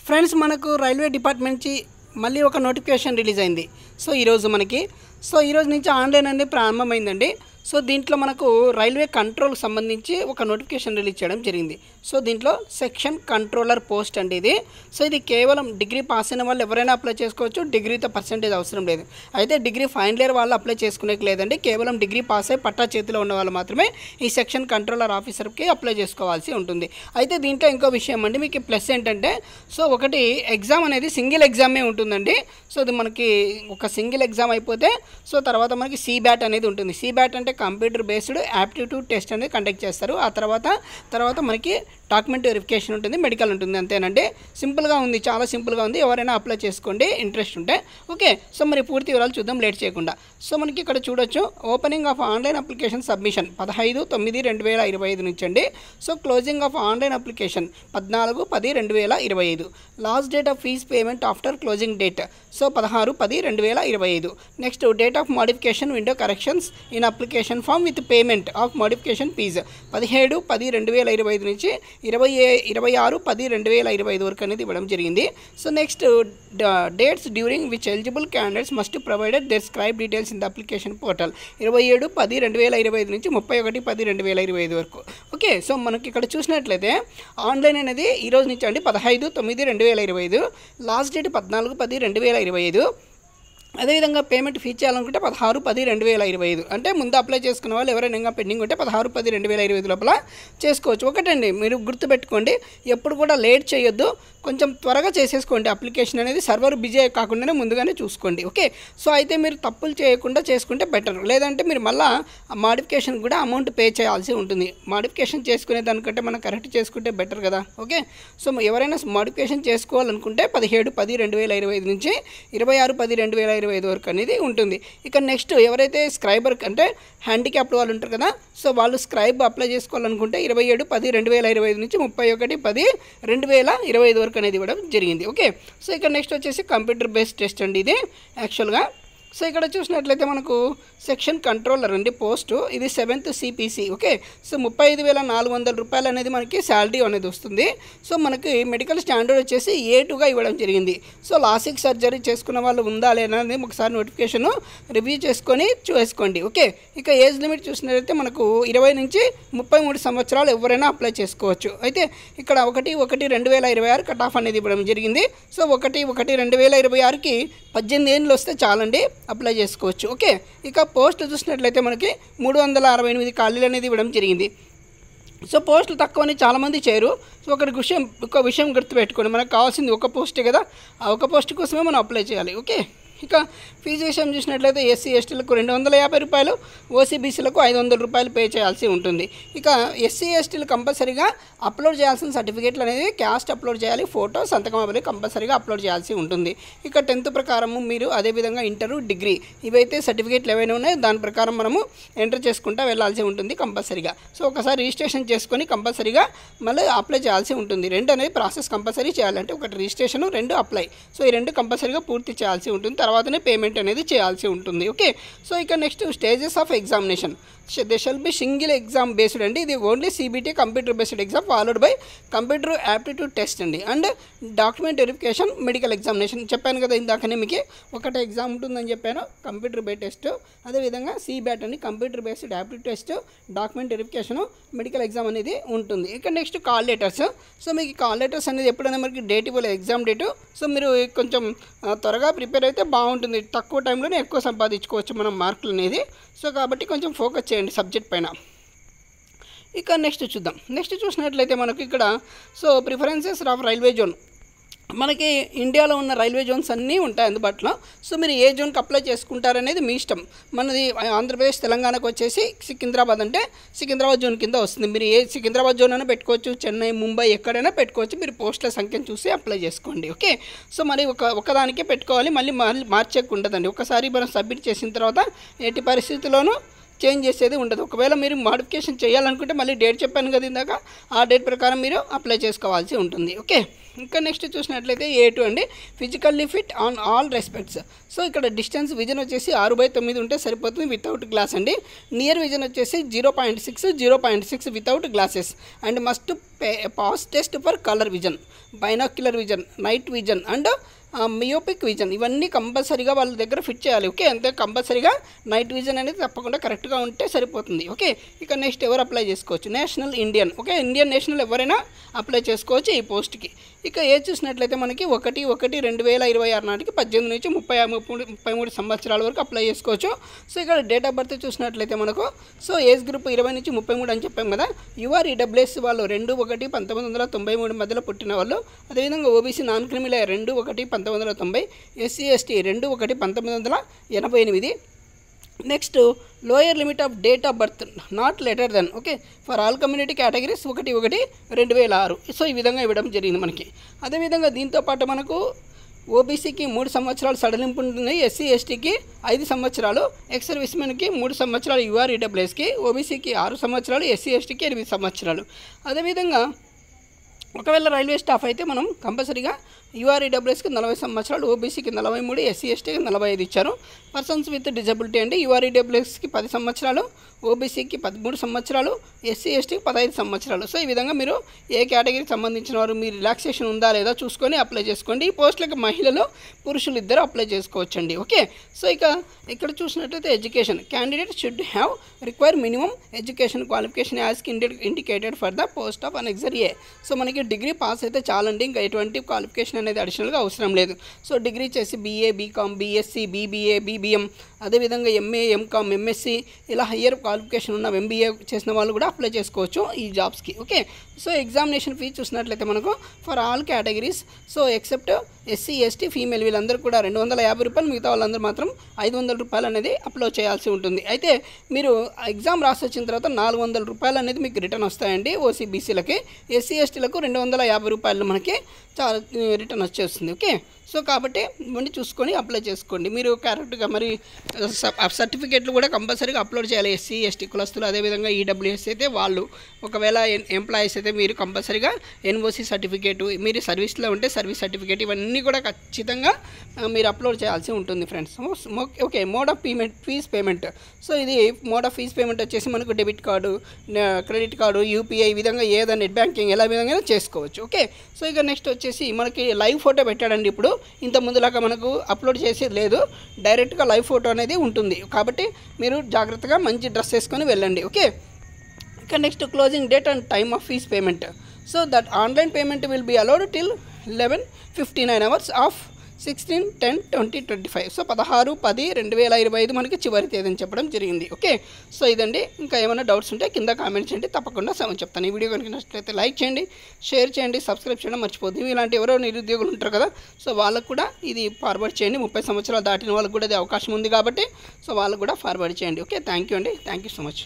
Friends, మనకు railway department నుంచి మళ్ళీ ఒక నోటిఫికేషన్ రిలీజ్ అయింది. సో ఈరోజు ఈరోజు నుంచి ఆన్లైన్ అనేది ప్రారంభమైందండి. సో దీంట్లో మనకు రైల్వే కంట్రోల్ సంబంధించి ఒక నోటిఫికేషన్ రిలీజ్ చేయడం జరిగింది. సో దీంట్లో సెక్షన్ కంట్రోలర్ పోస్ట్ అండి ఇది. సో ఇది కేవలం డిగ్రీ పాస్ అయిన వాళ్ళు ఎవరైనా అప్లై చేసుకోవచ్చు. డిగ్రీతో పర్సెంటేజ్ అవసరం లేదు. అయితే డిగ్రీ ఫైనల్ ఇయర్ వాళ్ళు అప్లై చేసుకునేకి లేదండి. కేవలం డిగ్రీ పాస్ అయ్యి పట్టా చేతిలో ఉన్న వాళ్ళు మాత్రమే ఈ సెక్షన్ కంట్రోలర్ ఆఫీసర్కి అప్లై చేసుకోవాల్సి ఉంటుంది. అయితే దీంట్లో ఇంకో విషయం అండి, మీకు ప్లస్ ఏంటంటే, సో ఒకటి ఎగ్జామ్ అనేది సింగిల్ ఎగ్జామే ఉంటుందండి. సో ఇది మనకి ఒక సింగిల్ ఎగ్జామ్ అయిపోతే సో తర్వాత మనకి CBAT అనేది ఉంటుంది. CBAT అంటే కంప్యూటర్ బేస్డ్ యాప్టిట్యూడ్ టెస్ట్ అనేది కండక్ట్ చేస్తారు. ఆ తర్వాత మనకి డాక్యుమెంట్ వెరిఫికేషన్ ఉంటుంది, మెడికల్ ఉంటుంది. అంతేనండి, సింపుల్గా ఉంది, చాలా సింపుల్గా ఉంది. ఎవరైనా అప్లై చేసుకోండి ఇంట్రెస్ట్ ఉంటే. ఓకే, సో మరి పూర్తి వివరాలు చూద్దాం లేట్ చేయకుండా. సో మనకి ఇక్కడ చూడొచ్చు, opening of online application submission 15/9/2025 నుంచి అండి. So closing of online application 14/10/2025. Last date of fees payment after closing date so 16/10/2025. Next date of modification window corrections in application form with payment of modification fees 17/10/2025 నుంచి 26/10/2025 వరకు అనేది ఇవ్వడం జరిగింది. So next dates during which eligible candidates must provided their scribe details in the application portal 27/10/2025 నుంచి 31/10/2025 వరకు. Okay, so మనకి ఇక్కడ చూసినట్లయితే ఆన్లైన్ అనేది ఈ రోజు నుంచి అండి 15/9/2025, లాస్ట్ డేట్ 14/10/2025. అదేవిధంగా పేమెంట్ ఫీ చేయాలనుకుంటే 16/10/2025. అంటే ముందు అప్లై చేసుకున్న వాళ్ళు ఎవరైనా ఇంకా పెండింగ్ ఉంటే 16/10/2025 లోపల చేసుకోవచ్చు. ఒకటండి, మీరు గుర్తుపెట్టుకోండి, ఎప్పుడు కూడా లేట్ చేయొద్దు, కొంచెం త్వరగా చేసేసుకోండి. అప్లికేషన్ అనేది సర్వర్ బిజీ కాకుండానే ముందుగానే చూసుకోండి. ఓకే, సో అయితే మీరు తప్పులు చేయకుండా చేసుకుంటే బెటర్. లేదంటే మీరు మళ్ళీ మాడిఫికేషన్ కూడా అమౌంట్ పే చేయాల్సి ఉంటుంది. మాడిఫికేషన్ చేసుకునే దానికంటే మనం కరెక్ట్ చేసుకుంటే బెటర్ కదా. ఓకే, సో ఎవరైనా మాడిఫికేషన్ చేసుకోవాలనుకుంటే 17/10/2025 నుంచి 26/10/2025 వరకు అనేది ఉంటుంది. ఇక నెక్స్ట్ ఎవరైతే స్క్రైబర్ అంటే హ్యాండిక్యాప్డ్ వాళ్ళు ఉంటారు కదా, సో వాళ్ళు స్క్రైబ్ అప్లై చేసుకోవాలనుకుంటే 27/10/2025 నుంచి 31/10/2025 వరకు అనేది ఇవ్వడం జరిగింది. ఓకే, సో ఇక్కడ నెక్స్ట్ వచ్చేసి కంప్యూటర్ బేస్డ్ టెస్ట్ అండి ఇది యాక్చువల్గా. సో ఇక్కడ చూసినట్లయితే మనకు సెక్షన్ కంట్రోలర్ అండి పోస్టు, ఇది 7th CPC. ఓకే, సో 35,400 రూపాయలు అనేది మనకి శాలరీ అనేది వస్తుంది. సో మనకి మెడికల్ స్టాండర్డ్ వచ్చేసి A2గా ఇవ్వడం జరిగింది. సో లాసిక్ సర్జరీ చేసుకున్న వాళ్ళు ఉందా లేదా అనేది ఒకసారి నోటిఫికేషన్ రివ్యూ చేసుకొని చేసుకోండి. ఓకే, ఇక ఏజ్ లిమిట్ చూసినట్లయితే మనకు 20 నుంచి 33 సంవత్సరాలు ఎవరైనా అప్లై చేసుకోవచ్చు. అయితే ఇక్కడ 1/1/2026 కట్ ఆఫ్ అనేది ఇవ్వడం జరిగింది. సో 1/1/2026కి 18 ఏళ్ళు వస్తే చాలండి, అప్లై చేసుకోవచ్చు. ఓకే, ఇక పోస్టులు చూసినట్లయితే మనకి 368 ఖాళీలు అనేది ఇవ్వడం జరిగింది. సో పోస్టులు తక్కువని చాలామంది చేయరు. సో ఒక విషయం గుర్తుపెట్టుకోండి, మనకు కావాల్సింది ఒక పోస్టే కదా, ఆ ఒక పోస్ట్ కోసమే మనం అప్లై చేయాలి. ఓకే, ఇక ఫీజు విషయం చూసినట్లయితే SC STలకు 250 రూపాయలు, OC BCలకు 500 రూపాయలు పే చేయాల్సి ఉంటుంది. ఇక SC STలు కంపల్సరీగా అప్లోడ్ చేయాల్సిన సర్టిఫికేట్లు అనేది క్యాస్ట్ అప్లోడ్ చేయాలి, ఫోటో సంతకం అనేది కంపల్సరీగా అప్లోడ్ చేయాల్సి ఉంటుంది. ఇక 10th ప్రకారము మీరు అదేవిధంగా ఇంటరు డిగ్రీ ఇవైతే సర్టిఫికేట్లు ఏవైనా ఉన్నాయో దాని ప్రకారం మనము ఎంటర్ చేసుకుంటూ వెళ్ళాల్సి ఉంటుంది కంపల్సరీగా. సో ఒకసారి రిజిస్ట్రేషన్ చేసుకొని కంపల్సరీగా మళ్ళీ అప్లై చేయాల్సి ఉంటుంది. 2 అనేది ప్రాసెస్ కంపల్సరీ చేయాలంటే, ఒకటి రిజిస్ట్రేషన్, 2 అప్లై. సో ఈ 2 కంపల్సరీగా పూర్తి చేయాల్సి ఉంటుంది, తర్వాతనే పేమెంట్ అనేది చేయాల్సి ఉంటుంది. ఓకే, సో ఇక next stages of examination. They shall be single exam based అండి. ఇది only CBT computer based exam followed by computer aptitude test అండి and document verification medical examination. చెప్పాను కదా ఇందాకనే మీకు ఒకటే ఎగ్జామ్ ఉంటుందని చెప్పాను, కంప్యూటర్ బేస్డ్ టెస్ట్. అదేవిధంగా CBAT అండి computer based aptitude test, document verification, medical exam అనేది ఉంటుంది. ఇక నెక్స్ట్ కాల్ లెటర్స్. సో మీకు కాల్ లెటర్స్ అనేది ఎప్పుడైనా మనకి డేట్ ఇవ్వలేదు, ఎగ్జామ్ డేటు. సో మీరు కొంచెం త్వరగా ప్రిపేర్ అయితే బాగుంటుంది, తక్కువ టైంలోనే ఎక్కువ సంపాదించుకోవచ్చు మనం మార్కులు అనేది. సో కాబట్టి కొంచెం ఫోకస్ చేయండి సబ్జెక్ట్ పైన. ఇక నెక్స్ట్ చూద్దాం. నెక్స్ట్ చూసినట్లయితే మనకు ఇక్కడ so preferences of railway zone. మనకి ఇండియాలో ఉన్న రైల్వే జోన్స్ అన్నీ ఉంటాయి అందుబాటులో. సో మీరు ఏ జోన్కి అప్లై చేసుకుంటారనేది మీ ఇష్టం. మనది ఆంధ్రప్రదేశ్ తెలంగాణకు వచ్చేసి సికింద్రాబాద్ అంటే సికింద్రాబాద్ జోన్ కింద వస్తుంది. మీరు ఏ సికింద్రాబాద్ జోన్ అయినా పెట్టుకోవచ్చు, చెన్నై, ముంబై ఎక్కడైనా పెట్టుకోవచ్చు. మీరు పోస్టుల సంఖ్యను చూసి అప్లై చేసుకోండి. ఓకే, సో మరి ఒకదానికే పెట్టుకోవాలి, మళ్ళీ మార్చేకు ఉండదండి. ఒకసారి మనం సబ్మిట్ చేసిన తర్వాత ఎట్టి పరిస్థితుల్లోనూ చేంజ్ చేసేది ఉండదు. ఒకవేళ మీరు మోడిఫికేషన్ చేయాలనుకుంటే మళ్ళీ డేట్ చెప్పాను కదా ఇందాక, ఆ డేట్ ప్రకారం మీరు అప్లై చేసుకోవాల్సి ఉంటుంది. ఓకే, ఇంకా నెక్స్ట్ చూసినట్లయితే A2 అండి, physically fit on all respects. So ఇక్కడ డిస్టెన్స్ విజన్ వచ్చేసి 6/9 ఉంటే సరిపోతుంది వితౌట్ గ్లాస్ అండి. నియర్ విజన్ వచ్చేసి 0.6 without glasses and must pass test for colour vision, binocular vision, night vision and myopic vision. ఇవన్నీ కంపల్సరీగా వాళ్ళ దగ్గర ఫిట్ చేయాలి. ఓకే, అంతే కంపల్సరీగా నైట్ విజన్ అనేది తప్పకుండా కరెక్ట్గా ఉంటే సరిపోతుంది. ఓకే, ఇక నెక్స్ట్ ఎవరు అప్లై చేసుకోవచ్చు? National Indian. Okay, Indian national ఎవరైనా అప్లై చేసుకోవచ్చు ఈ పోస్ట్కి. ఇక ఏజ్ చూసినట్లయితే మనకి 1/1/2026 నాటికి 18 నుంచి 33 సంవత్సరాల వరకు అప్లై చేసుకోవచ్చు. సో ఇక్కడ డేట్ ఆఫ్ బర్త్ చూసినట్లయితే మనకు సో ఏజ్ గ్రూప్ 20 నుంచి 33 అని చెప్పాం కదా. UREWS వాళ్ళు 2/1/1993 మధ్యలో పుట్టిన వాళ్ళు. అదేవిధంగా OBC non criminal 2/1/1990, SC ST 2/1/1988. Next lower limit of date of birth not later than. Okay, for all community categories 1/1/2006. So ఈ విధంగా ఇవ్వడం జరిగింది మనకి. అదేవిధంగా దీంతోపాటు మనకు ఓబీసీకి 3 సంవత్సరాలు సడలింపు ఉంటుంది, SC STకి 5 సంవత్సరాలు, ఎక్స్ సర్వీస్మెన్కి 3 సంవత్సరాలు, UREWSకి, ఓబీసీకి 6 సంవత్సరాలు, SC STకి 8 సంవత్సరాలు. అదేవిధంగా ఒకవేళ రైల్వే స్టాఫ్ అయితే మనం కంపల్సరీగా UREWSకి 40 సంవత్సరాలు, ఓబీసీకి 43, SC STకి 45 ఇచ్చారు. పర్సన్స్ విత్ డిజబిలిటీ అండి, UREWSకి 10 సంవత్సరాలు, ఓబీసీకి 13 సంవత్సరాలు, SC STకి 15 సంవత్సరాలు. సో ఈ విధంగా మీరు ఏ కేటగిరీకి సంబంధించిన వారు మీ రిలాక్సేషన్ ఉందా లేదా చూసుకొని అప్లై చేసుకోండి. ఈ పోస్టులకు మహిళలు పురుషులు ఇద్దరు అప్లై చేసుకోవచ్చండి. ఓకే, సో ఇక ఇక్కడ చూసినట్లయితే education candidate should have require minimum education qualification as indicated for the post of annexure A. So మనకి డిగ్రీ పాస్ అయితే చాలండి, ఇంకా ఎటువంటి క్వాలిఫికేషన్ అనేది అడిషనల్గా అవసరం లేదు. సో డిగ్రీ చేసి BA, BCom, BSc, BBA, BBM, అదేవిధంగా MA, MCom, MSc ఇలా హయ్యర్ క్వాలిఫికేషన్ ఉన్న MBA చేసిన వాళ్ళు కూడా అప్లై చేసుకోవచ్చు ఈ జాబ్స్కి. ఓకే, సో ఎగ్జామినేషన్ ఫీజు చూసినట్లయితే మనకు for all categories so except SC ST female వీళ్ళందరూ కూడా 250 రూపాయలు, మిగతా వాళ్ళందరూ మాత్రం 500 రూపాయలు అనేది అప్లోడ్ చేయాల్సి ఉంటుంది. అయితే మీరు ఎగ్జామ్ రాసి వచ్చిన తర్వాత 400 రూపాయలు అనేది మీకు రిటర్న్ వస్తాయండి OCBCలకి. SC STలకు 250 రూపాయలు మనకి రిటర్న్ వచ్చేస్తుంది. ఓకే, సో కాబట్టి ఇవన్నీ చూసుకొని అప్లై చేసుకోండి. మీరు కరెక్ట్గా మరి సర్టిఫికేట్లు కూడా కంపల్సరీగా అప్లోడ్ చేయాలి. SC ST కులస్తులు, అదేవిధంగా EWS అయితే వాళ్ళు, ఒకవేళ ఎంప్లాయీస్ అయితే మీరు కంపల్సరీగా NOC సర్టిఫికేటు, మీరు సర్వీస్లో ఉంటే సర్వీస్ సర్టిఫికేట్, ఇవన్నీ కూడా ఖచ్చితంగా మీరు అప్లోడ్ చేయాల్సి ఉంటుంది friends. Okay, mode of fees payment. So ఇది మోడ్ ఆఫ్ ఫీజ్ పేమెంట్ వచ్చేసి మనకు debit card, credit card, UPI, ఈ విధంగా ఏదైనా నెట్ బ్యాంకింగ్ ఎలా విధంగా చేసుకోవచ్చు. ఓకే, సో ఇక నెక్స్ట్ వచ్చేసి మనకి లైవ్ ఫోటో పెట్టాడండి. ఇప్పుడు ఇంత ముందులాగా మనకు అప్లోడ్ చేసేది లేదు, డైరెక్ట్గా లైవ్ ఫోటో అనేది ఉంటుంది. కాబట్టి మీరు జాగ్రత్తగా మంచి డ్రెస్ వేసుకొని వెళ్ళండి. ఓకే, ఇక next closing date and time of fees payment. So that online payment will be allowed till 11:59 hours of 16/10/2025. So 16/10/2025 మనకి చివరి తేదీ అని చెప్పడం జరిగింది. ఓకే, సో ఇదండి. ఇంకా ఏమైనా డౌట్స్ ఉంటే కింద కామెంట్ చేయండి, తప్పకుండా చెప్తాను. ఈ వీడియో కనుక నచ్చినట్లయితే లైక్ చేయండి, షేర్ చేయండి, సబ్స్క్రైబ్ చేయడం మర్చిపోద్దు. ఇలాంటి ఎవరో నిరుద్యోగులు ఉంటారు కదా, సో వాళ్ళకు కూడా ఇది ఫార్వర్డ్ చేయండి. 30 సంవత్సరాలు దాటిన వాళ్ళకు కూడా ఇది అవకాశం ఉంది కాబట్టి సో వాళ్ళకు కూడా ఫార్వర్డ్ చేయండి. ఓకే, థ్యాంక్ యూ అండి, థ్యాంక్ యూ సో మచ్.